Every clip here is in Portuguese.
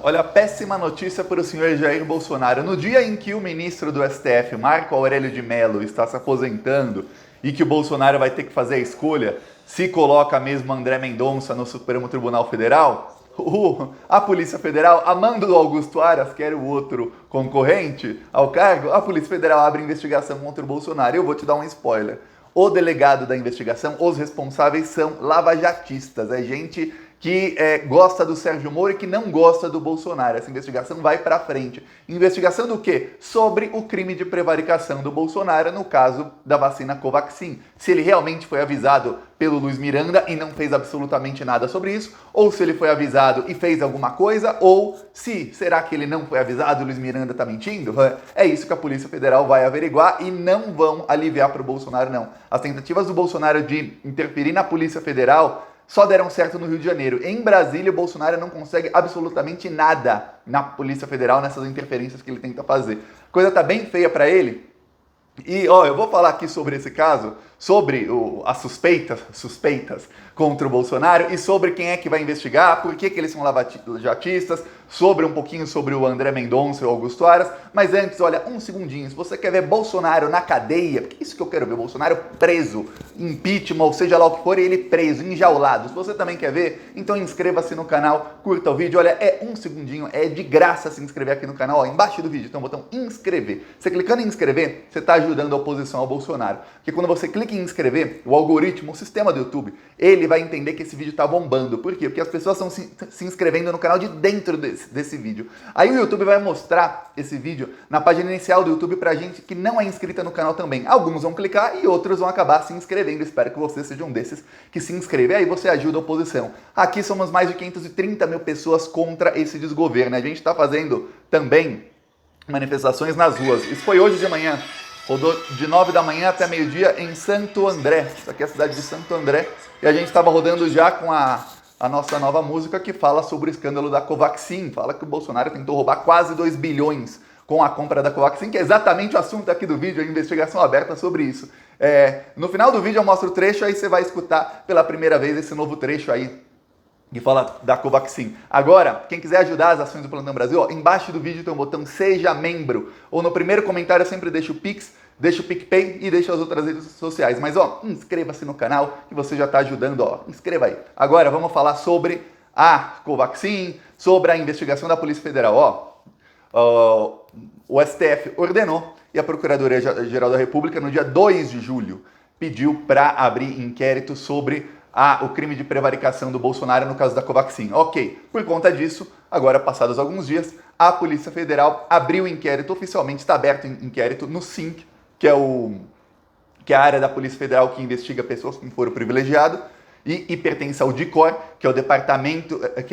Olha, péssima notícia para o senhor Jair Bolsonaro. No dia em que o ministro do STF, Marco Aurélio de Mello, está se aposentando e que o Bolsonaro vai ter que fazer a escolha se coloca mesmo André Mendonça no Supremo Tribunal Federal, a Polícia Federal, a mando do Augusto Aras, que era o outro concorrente ao cargo, a Polícia Federal abre investigação contra o Bolsonaro. Eu vou te dar um spoiler. O delegado da investigação, os responsáveis são lavajatistas, é gente que gosta do Sérgio Moro e que não gosta do Bolsonaro. Essa investigação vai pra frente. Investigação do quê? Sobre o crime de prevaricação do Bolsonaro no caso da vacina Covaxin. Se ele realmente foi avisado pelo Luiz Miranda e não fez absolutamente nada sobre isso, ou se ele foi avisado e fez alguma coisa, ou se, será que ele não foi avisado e o Luiz Miranda tá mentindo? É isso que a Polícia Federal vai averiguar e não vão aliviar pro Bolsonaro, não. As tentativas do Bolsonaro de interferir na Polícia Federal só deram certo no Rio de Janeiro. Em Brasília, o Bolsonaro não consegue absolutamente nada na Polícia Federal, nessas interferências que ele tenta fazer. A coisa tá bem feia para ele. E, eu vou falar aqui sobre esse caso, sobre as suspeitas contra o Bolsonaro e sobre quem é que vai investigar, por que eles são lavajatistas, um pouquinho sobre o André Mendonça e o Augusto Aras. Mas antes, olha, um segundinho, se você quer ver Bolsonaro na cadeia, porque é isso que eu quero ver, Bolsonaro preso, impeachment, ou seja lá o que for, e ele preso, enjaulado. Se você também quer ver, então inscreva-se no canal, curta o vídeo, olha, é um segundinho, é de graça se inscrever aqui no canal, ó, embaixo do vídeo tem um botão inscrever. Você clicando em inscrever, você está ajudando a oposição ao Bolsonaro. Porque quando você clica em inscrever, o algoritmo, o sistema do YouTube, ele vai entender que esse vídeo está bombando. Por quê? Porque as pessoas estão se inscrevendo no canal de dentro desse vídeo. Aí o YouTube vai mostrar esse vídeo na página inicial do YouTube pra gente que não é inscrita no canal também. Alguns vão clicar e outros vão acabar se inscrevendo. Espero que você seja um desses que se inscreve. Aí você ajuda a oposição. Aqui somos mais de 530 mil pessoas contra esse desgoverno. A gente está fazendo também manifestações nas ruas. Isso foi hoje de manhã. Rodou de 9 da manhã até meio-dia em Santo André. Isso aqui é a cidade de Santo André. E a gente estava rodando já com a nossa nova música que fala sobre o escândalo da Covaxin. Fala que o Bolsonaro tentou roubar quase 2 bilhões com a compra da Covaxin, que é exatamente o assunto aqui do vídeo, a investigação aberta sobre isso. No final do vídeo eu mostro o trecho, aí você vai escutar pela primeira vez esse novo trecho aí que fala da Covaxin. Agora, quem quiser ajudar as ações do Plantão Brasil, ó, embaixo do vídeo tem um botão Seja Membro. Ou no primeiro comentário eu sempre deixo o Pix, deixa o PicPay e deixa as outras redes sociais. Mas, inscreva-se no canal que você já está ajudando, inscreva aí. Agora, vamos falar sobre a Covaxin, sobre a investigação da Polícia Federal. O STF ordenou e a Procuradoria-Geral da República, no dia 2 de julho, pediu para abrir inquérito sobre o crime de prevaricação do Bolsonaro no caso da Covaxin. Ok, por conta disso, agora passados alguns dias, a Polícia Federal abriu inquérito, oficialmente está aberto inquérito no SINC, que é a área da Polícia Federal que investiga pessoas com foro privilegiado, e pertence ao DICOR, que é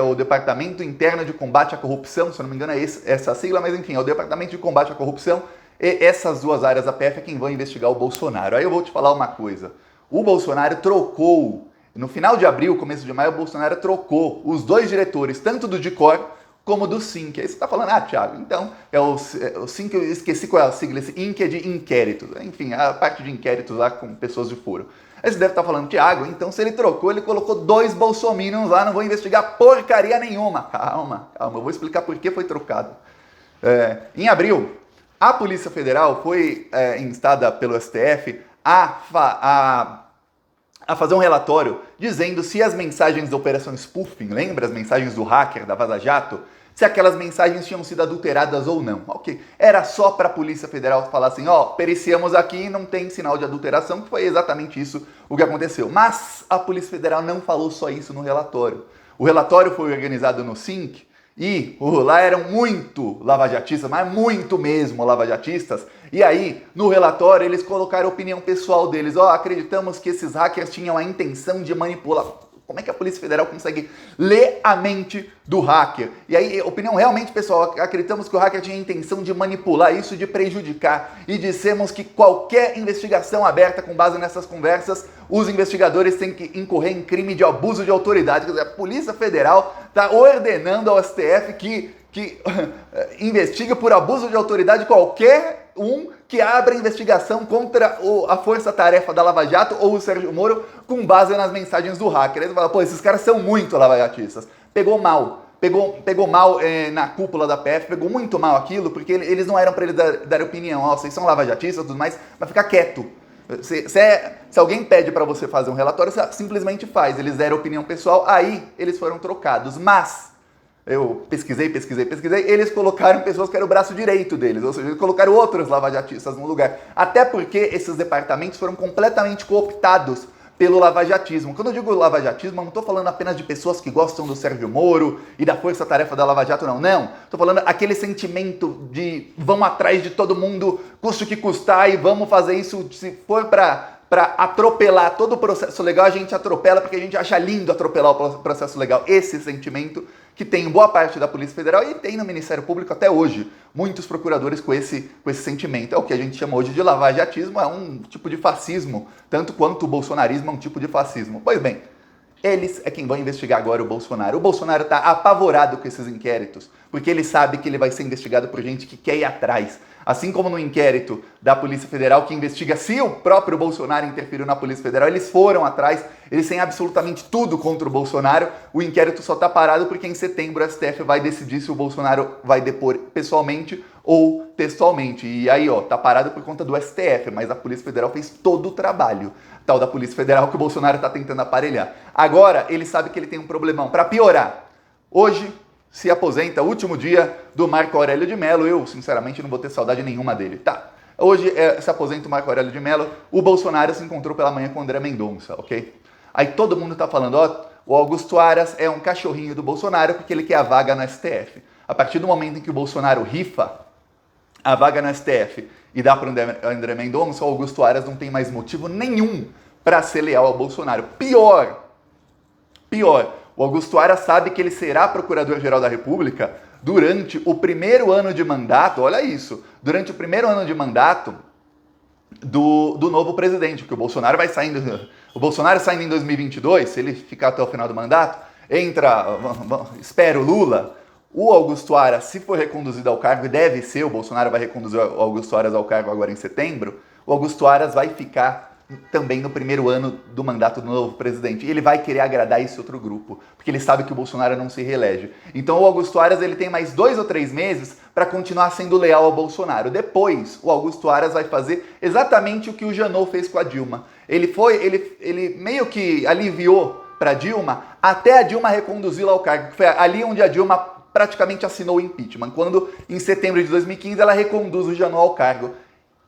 o Departamento Interno de Combate à Corrupção, se eu não me engano é essa sigla, mas enfim, é o Departamento de Combate à Corrupção, e essas duas áreas da PF é quem vão investigar o Bolsonaro. Aí eu vou te falar uma coisa, o Bolsonaro trocou, no final de abril, começo de maio, o Bolsonaro trocou os dois diretores, tanto do DICOR como do SINC. Aí você está falando, Thiago, então é o SINC, eu esqueci qual é a sigla, esse INC é de inquéritos, enfim, a parte de inquéritos lá com pessoas de foro. Aí você deve estar falando, Thiago, então se ele trocou, ele colocou 2 bolsominions lá, não vou investigar porcaria nenhuma. Calma, eu vou explicar por que foi trocado. Em abril, a Polícia Federal foi instada pelo STF a fazer um relatório dizendo se as mensagens da Operação Spoofing, lembra as mensagens do hacker da Vaza Jato, se aquelas mensagens tinham sido adulteradas ou não. Ok, era só para a Polícia Federal falar assim, periciamos aqui e não tem sinal de adulteração, que foi exatamente isso o que aconteceu. Mas a Polícia Federal não falou só isso no relatório. O relatório foi organizado no SINC, e lá eram muito lavajatistas, mas muito mesmo lavajatistas. E aí, no relatório, eles colocaram a opinião pessoal deles. Acreditamos que esses hackers tinham a intenção de manipular. Como é que a Polícia Federal consegue ler a mente do hacker? E aí, opinião realmente pessoal, acreditamos que o hacker tinha a intenção de manipular isso, de prejudicar. E dissemos que qualquer investigação aberta com base nessas conversas, os investigadores têm que incorrer em crime de abuso de autoridade. Quer dizer, a Polícia Federal está ordenando ao STF que investiga por abuso de autoridade qualquer que abra investigação contra a força-tarefa da Lava Jato ou o Sérgio Moro com base nas mensagens do hacker. Eles falam, esses caras são muito lavajatistas. Pegou mal pegou mal na cúpula da PF, pegou muito mal aquilo, porque eles não eram para eles dar opinião, ó, vocês são lavajatistas e tudo mais, mas ficar quieto. Se alguém pede para você fazer um relatório, você simplesmente faz. Eles deram opinião pessoal, aí eles foram trocados. Mas eu pesquisei, eles colocaram pessoas que eram o braço direito deles, ou seja, eles colocaram outros lavajatistas no lugar. Até porque esses departamentos foram completamente cooptados pelo lavajatismo. Quando eu digo lavajatismo, eu não estou falando apenas de pessoas que gostam do Sérgio Moro e da força-tarefa da Lava Jato, não. Não. Estou falando aquele sentimento de vamos atrás de todo mundo, custe o que custar, e vamos fazer isso. Se for para atropelar todo o processo legal, a gente atropela porque a gente acha lindo atropelar o processo legal. Esse sentimento que tem em boa parte da Polícia Federal e tem no Ministério Público até hoje. Muitos procuradores com esse sentimento. É o que a gente chama hoje de lavajatismo, é um tipo de fascismo, tanto quanto o bolsonarismo é um tipo de fascismo. Pois bem, eles é quem vão investigar agora o Bolsonaro. O Bolsonaro está apavorado com esses inquéritos, porque ele sabe que ele vai ser investigado por gente que quer ir atrás. Assim como no inquérito da Polícia Federal, que investiga se o próprio Bolsonaro interferiu na Polícia Federal, eles foram atrás, eles têm absolutamente tudo contra o Bolsonaro. O inquérito só está parado porque em setembro o STF vai decidir se o Bolsonaro vai depor pessoalmente ou textualmente. E aí, ó, tá parado por conta do STF, mas a Polícia Federal fez todo o trabalho. Tal da Polícia Federal que o Bolsonaro tá tentando aparelhar. Agora, ele sabe que ele tem um problemão. Para piorar, hoje se aposenta, último dia do Marco Aurélio de Mello. Eu, sinceramente, não vou ter saudade nenhuma dele. Tá, hoje se aposenta o Marco Aurélio de Mello. O Bolsonaro se encontrou pela manhã com o André Mendonça, ok? Aí todo mundo tá falando, ó, o Augusto Aras é um cachorrinho do Bolsonaro porque ele quer a vaga no STF. A partir do momento em que o Bolsonaro rifa a vaga no STF e dá para o André Mendonça, o Augusto Aras não tem mais motivo nenhum para ser leal ao Bolsonaro. Pior, o Augusto Aras sabe que ele será Procurador-Geral da República durante o primeiro ano de mandato, olha isso, durante o primeiro ano de mandato do novo presidente, porque o Bolsonaro vai saindo, o Bolsonaro saindo em 2022, se ele ficar até o final do mandato, espera o Lula. O Augusto Aras, se for reconduzido ao cargo, e deve ser, o Bolsonaro vai reconduzir o Augusto Aras ao cargo agora em setembro, o Augusto Aras vai ficar também no primeiro ano do mandato do novo presidente. E ele vai querer agradar esse outro grupo, porque ele sabe que o Bolsonaro não se reelege. Então o Augusto Aras ele tem mais 2 ou 3 meses para continuar sendo leal ao Bolsonaro. Depois, o Augusto Aras vai fazer exatamente o que o Janot fez com a Dilma. Ele meio que aliviou para Dilma até a Dilma reconduzi-la ao cargo, que foi ali onde a Dilma praticamente assinou o impeachment, quando em setembro de 2015 ela reconduz o Janot ao cargo.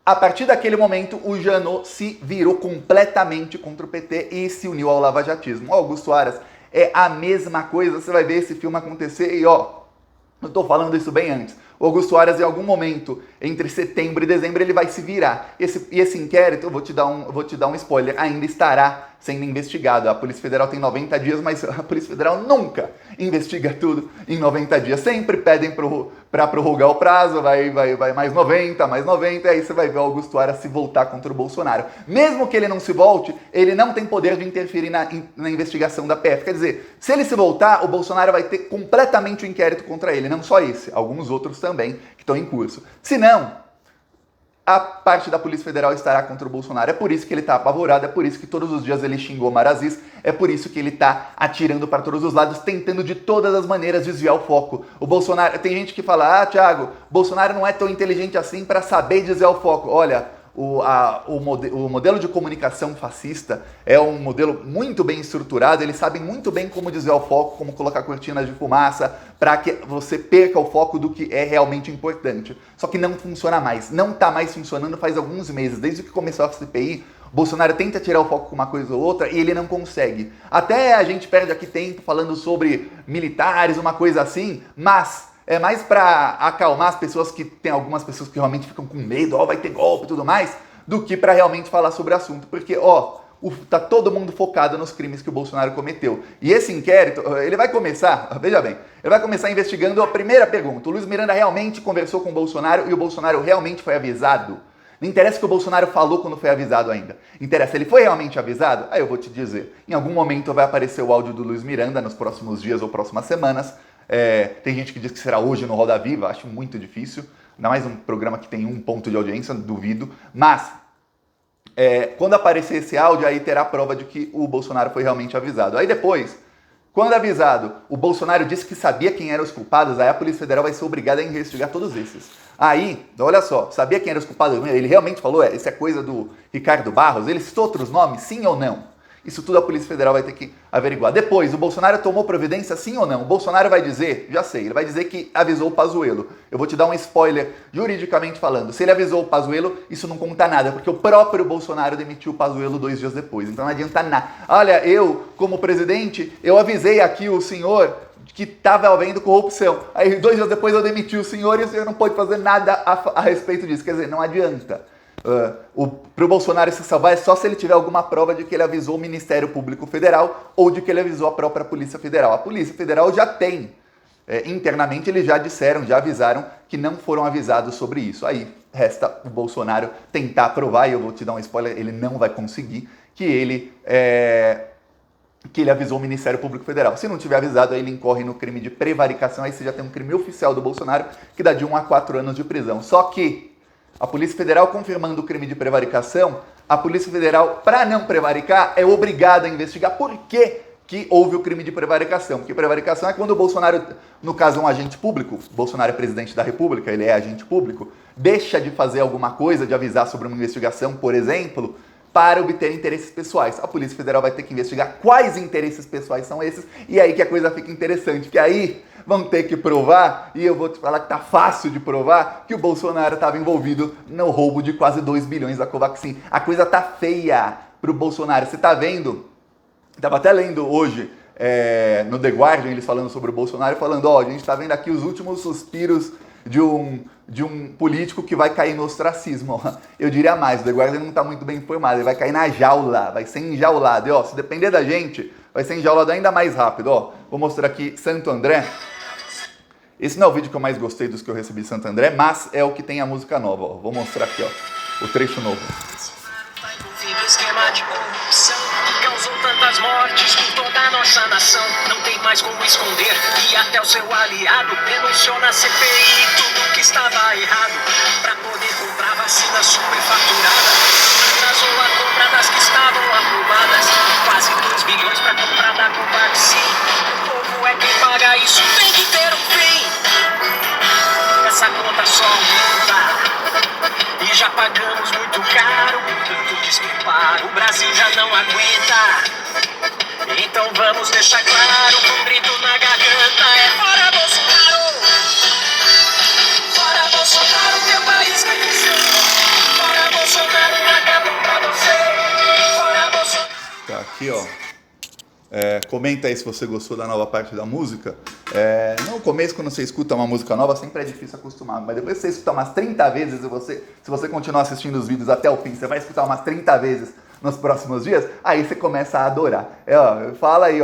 A partir daquele momento, o Janot se virou completamente contra o PT e se uniu ao lavajatismo. O Augusto Aras é a mesma coisa, você vai ver esse filme acontecer e ó, eu tô falando isso bem antes. O Augusto Aras, em algum momento, entre setembro e dezembro, ele vai se virar. Esse inquérito, eu vou te dar um spoiler, ainda estará sendo investigado. A Polícia Federal tem 90 dias, mas a Polícia Federal nunca investiga tudo em 90 dias. Sempre pedem para prorrogar o prazo, vai mais 90, e aí você vai ver o Augusto Aras se voltar contra o Bolsonaro. Mesmo que ele não se volte, ele não tem poder de interferir na investigação da PF. Quer dizer, se ele se voltar, o Bolsonaro vai ter completamente o inquérito contra ele. Não só esse, alguns outros também que estão em curso. Se não, a parte da Polícia Federal estará contra o Bolsonaro. É por isso que ele está apavorado, é por isso que todos os dias ele xingou Maraziz, é por isso que ele está atirando para todos os lados, tentando de todas as maneiras desviar o foco. O Bolsonaro, tem gente que fala, Thiago, Bolsonaro não é tão inteligente assim para saber desviar o foco. Olha, o modelo de comunicação fascista é um modelo muito bem estruturado, eles sabem muito bem como desviar o foco, como colocar cortinas de fumaça para que você perca o foco do que é realmente importante. Só que não funciona mais, não está mais funcionando faz alguns meses, desde que começou a CPI, o Bolsonaro tenta tirar o foco com uma coisa ou outra e ele não consegue. Até a gente perde aqui tempo falando sobre militares, uma coisa assim, mas é mais para acalmar as pessoas que tem algumas pessoas que realmente ficam com medo, vai ter golpe e tudo mais, do que para realmente falar sobre o assunto. Porque, tá todo mundo focado nos crimes que o Bolsonaro cometeu. E esse inquérito, ele vai começar, veja bem, ele vai começar investigando a primeira pergunta. O Luiz Miranda realmente conversou com o Bolsonaro e o Bolsonaro realmente foi avisado? Não interessa o que o Bolsonaro falou quando foi avisado ainda. Interessa, ele foi realmente avisado? Aí eu vou te dizer. Em algum momento vai aparecer o áudio do Luiz Miranda nos próximos dias ou próximas semanas. Tem gente que diz que será hoje no Roda Viva, acho muito difícil, ainda mais um programa que tem 1 ponto de audiência, duvido, mas quando aparecer esse áudio, aí terá prova de que o Bolsonaro foi realmente avisado. Aí depois, Quando avisado, o Bolsonaro disse que sabia quem eram os culpados, aí a Polícia Federal vai ser obrigada a investigar todos esses. Aí, olha só, sabia quem eram os culpados? Ele realmente falou, isso é coisa do Ricardo Barros? Ele citou outros nomes, sim ou não? Isso tudo a Polícia Federal vai ter que averiguar. Depois, o Bolsonaro tomou providência, sim ou não? O Bolsonaro vai dizer, já sei, ele vai dizer que avisou o Pazuello. Eu vou te dar um spoiler, juridicamente falando. Se ele avisou o Pazuello, isso não conta nada, porque o próprio Bolsonaro demitiu o Pazuello 2 dias depois. Então não adianta nada. Olha, eu, como presidente, eu avisei aqui o senhor que estava havendo corrupção. Aí 2 dias depois eu demiti o senhor e o senhor não pode fazer nada a respeito disso. Quer dizer, não adianta. Para o Bolsonaro se salvar é só se ele tiver alguma prova de que ele avisou o Ministério Público Federal ou de que ele avisou a própria Polícia Federal. A Polícia Federal já tem, internamente eles já disseram, já avisaram que não foram avisados sobre isso. Aí resta o Bolsonaro tentar provar, e eu vou te dar um spoiler, ele não vai conseguir, que ele avisou o Ministério Público Federal. Se não tiver avisado, aí ele incorre no crime de prevaricação, aí você já tem um crime oficial do Bolsonaro que dá de 1 a 4 anos de prisão. Só que a Polícia Federal confirmando o crime de prevaricação, a Polícia Federal, para não prevaricar, é obrigada a investigar por que houve o crime de prevaricação. Porque prevaricação é quando o Bolsonaro, no caso um agente público, o Bolsonaro é presidente da República, ele é agente público, deixa de fazer alguma coisa, de avisar sobre uma investigação, por exemplo, para obter interesses pessoais. A Polícia Federal vai ter que investigar quais interesses pessoais são esses, e aí que a coisa fica interessante, que aí vão ter que provar, e eu vou te falar que tá fácil de provar, que o Bolsonaro estava envolvido no roubo de quase 2 bilhões da Covaxin. A coisa tá feia pro Bolsonaro. Você tá vendo? Tava até lendo hoje no The Guardian, eles falando sobre o Bolsonaro, falando, a gente tá vendo aqui os últimos suspiros de um político que vai cair no ostracismo. Eu diria mais, o The Guardian não tá muito bem informado, ele vai cair na jaula, vai ser enjaulado. E, se depender da gente, vai ser enjaulado ainda mais rápido. Vou mostrar aqui Santo André. Esse não é o vídeo que eu mais gostei dos que eu recebi de Santo André, mas é o que tem a música nova. Vou mostrar aqui, o trecho novo. Esquema de corrupção que causou tantas mortes com toda a nossa nação. Não tem mais como esconder e até o seu aliado denunciou na CPI tudo que estava errado para poder comprar vacina superfaturada. Atrasou a compra das que estavam aprovadas, quase 2 bilhões para comprar da Covaxin. O povo é quem paga isso, tem que ter um fim. Essa conta só aumenta e já pagamos muito caro por tanto despreparo. O Brasil já não aguenta. Então vamos deixar claro com um grito na garganta: é fora Bolsonaro! Fora Bolsonaro, teu país que cresceu. Fora Bolsonaro, acabou pra você. Fora Bolsonaro. Tá aqui, comenta aí se você gostou da nova parte da música. No começo, quando você escuta uma música nova, sempre é difícil acostumar. Mas depois que você escuta umas 30 vezes, se você continuar assistindo os vídeos até o fim, você vai escutar umas 30 vezes nos próximos dias, aí você começa a adorar. Fala aí,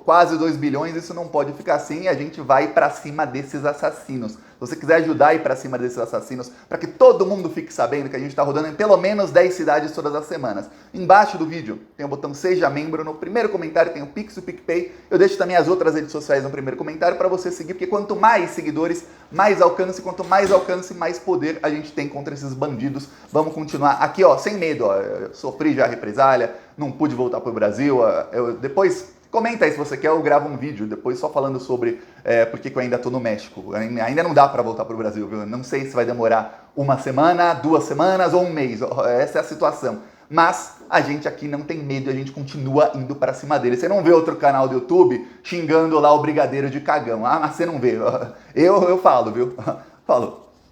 quase 2 bilhões, isso não pode ficar assim, e a gente vai pra cima desses assassinos. Se você quiser ajudar a ir pra cima desses assassinos, para que todo mundo fique sabendo que a gente tá rodando em pelo menos 10 cidades todas as semanas. Embaixo do vídeo tem o botão Seja Membro, no primeiro comentário tem o Pix e o PicPay. Eu deixo também as outras redes sociais no primeiro comentário para você seguir, porque quanto mais seguidores, mais alcance, quanto mais alcance, mais poder a gente tem contra esses bandidos. Vamos continuar aqui, sem medo, eu sofri já represália, não pude voltar pro Brasil, depois comenta aí se você quer, eu gravo um vídeo depois só falando sobre por que eu ainda tô no México. Ainda não dá para voltar pro Brasil, viu? Não sei se vai demorar 1 semana, 2 semanas ou 1 mês, essa é a situação. Mas a gente aqui não tem medo, a gente continua indo pra cima dele. Você não vê outro canal do YouTube xingando lá o brigadeiro de cagão. Mas você não vê. Eu falo, viu? Falou.